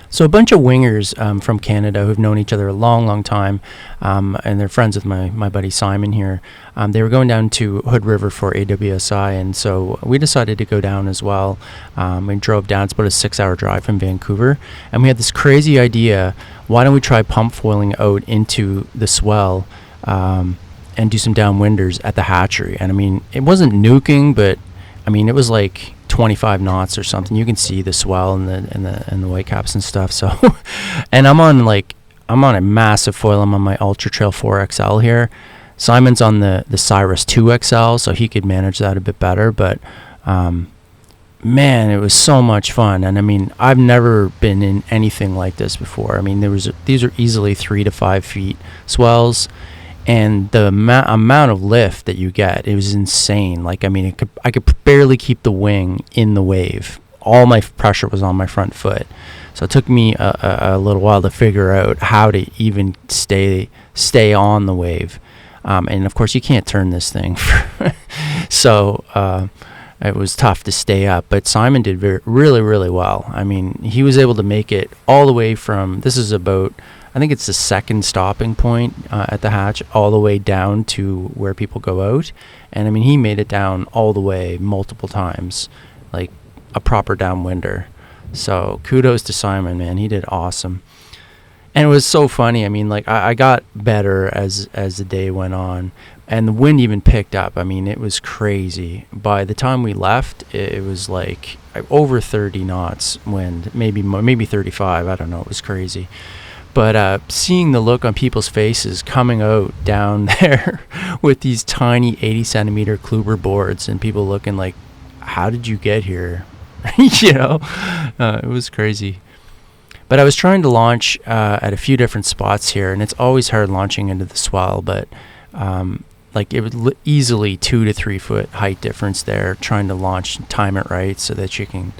So a bunch of wingers from Canada who've known each other a long, long time, and they're friends with my buddy Simon here. They were going down to Hood River for AWSI, and so we decided to go down as well. We drove down. It's about a 6-hour drive from Vancouver, and we had this crazy idea. Why don't we try pump foiling out into the swell and do some downwinders at the hatchery? And I mean, it wasn't nuking, but I mean, it was like 25 knots or something. You can see the swell and the whitecaps and stuff. So, and I'm on a massive foil. I'm on my Ultra Trail 4XL here. Simon's on the Cyrus 2XL, so he could manage that a bit better. But man, it was so much fun. And I mean, I've never been in anything like this before. I mean, these are easily 3 to 5 feet swells. And the amount of lift that you get, it was insane. Like, I mean, I could barely keep the wing in the wave. All my pressure was on my front foot. So it took me a little while to figure out how to even stay on the wave. And of course, you can't turn this thing. So it was tough to stay up. But Simon did really, really well. I mean, he was able to make it all the way from, this is about, I think it's the second stopping point at the hatch, all the way down to where people go out. And I mean, he made it down all the way multiple times, like a proper downwinder. So kudos to Simon, man. He did awesome. And it was so funny. I mean, like I got better as the day went on, and the wind even picked up. I mean, it was crazy. By the time we left, it was like over 30 knots wind, maybe 35. I don't know. It was crazy. But seeing the look on people's faces coming out down there with these tiny 80 centimeter Kluber boards, and people looking like, how did you get here? It was crazy. But I was trying to launch at a few different spots here, and it's always hard launching into the swell, but like it would easily 2 to 3 foot height difference there, trying to launch and time it right so that you can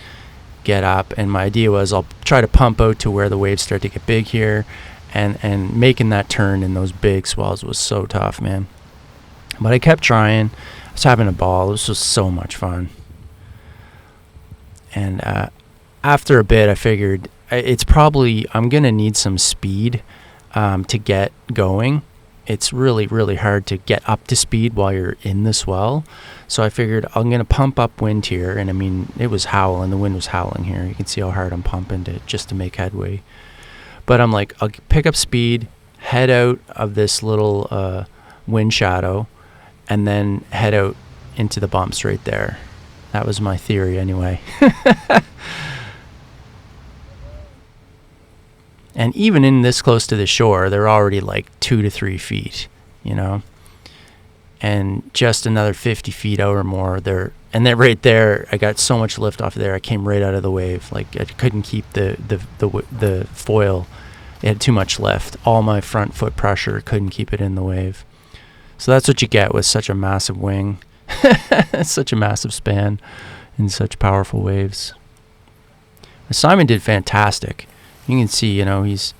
get up. And my idea was I'll try to pump out to where the waves start to get big here, and making that turn in those big swells was so tough, man. But I kept trying. I was having a ball. This was so much fun. And after a bit, I figured I'm gonna need some speed to get going. It's really, really hard to get up to speed while you're in the swell. So I figured I'm going to pump up wind here. And I mean, it was howling. The wind was howling here. You can see how hard I'm pumping just to make headway. But I'm like, I'll pick up speed, head out of this little wind shadow, and then head out into the bumps right there. That was my theory anyway. And even in this close to the shore, they're already like 2 to 3 feet, and just another 50 feet out or more. They're right there. I got so much lift off there. I came right out of the wave. Like I couldn't keep the foil. It had too much lift. All my front foot pressure couldn't keep it in the wave. So that's what you get with such a massive wing, such a massive span, and such powerful waves. Simon did fantastic. You can see, he's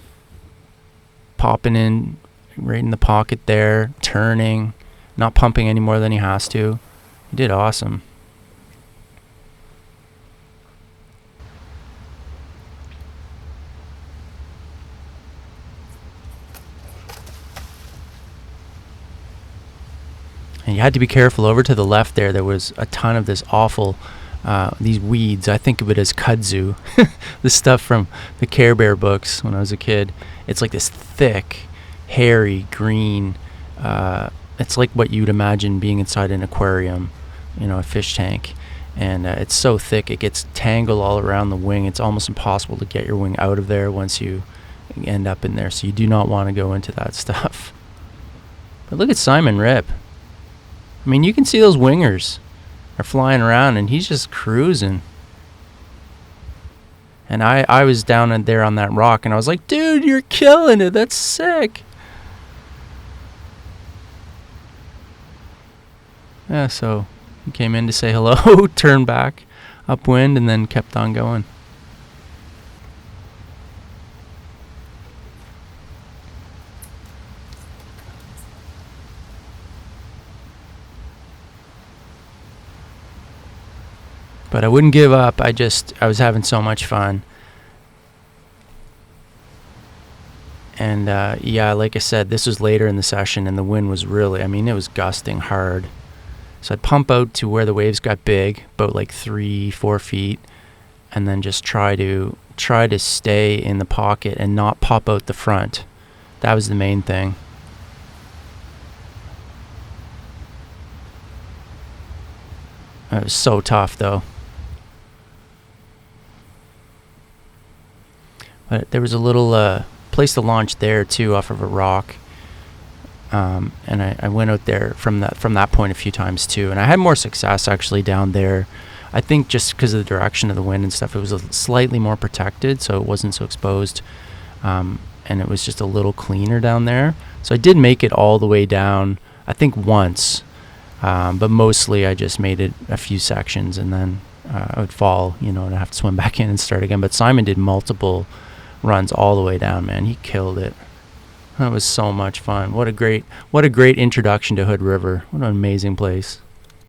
popping in right in the pocket there, turning, not pumping any more than he has to. He did awesome. And you had to be careful. Over to the left there was a ton of this awful these weeds. I think of it as kudzu. The stuff from the Care Bear books when I was a kid. It's like this thick, hairy green. It's like what you'd imagine being inside an aquarium, a fish tank. And it's so thick it gets tangled all around the wing. It's almost impossible to get your wing out of there once you end up in there. So you do not want to go into that stuff. But look at Simon rip. I mean, you can see those wingers are flying around, and he's just cruising. And I was down in there on that rock, and I was like, dude, you're killing it. That's sick. Yeah, so he came in to say hello, turned back upwind, and then kept on going. But I wouldn't give up. I was having so much fun. And yeah, like I said, this was later in the session, and the wind was really, I mean, it was gusting hard. So I'd pump out to where the waves got big, about like 3-4 feet, and then just try to stay in the pocket and not pop out the front. That was the main thing. It was so tough though. But there was a little place to launch there too, off of a rock. And I went out there from that point a few times too, and I had more success actually down there. I think just because of the direction of the wind and stuff, it was slightly more protected, so it wasn't so exposed, and it was just a little cleaner down there. So I did make it all the way down, I think once, but mostly I just made it a few sections, and then I would fall, and I'd have to swim back in and start again. But Simon did multiple runs all the way down, man. He killed it. That was so much fun. What a great introduction to Hood River. What an amazing place.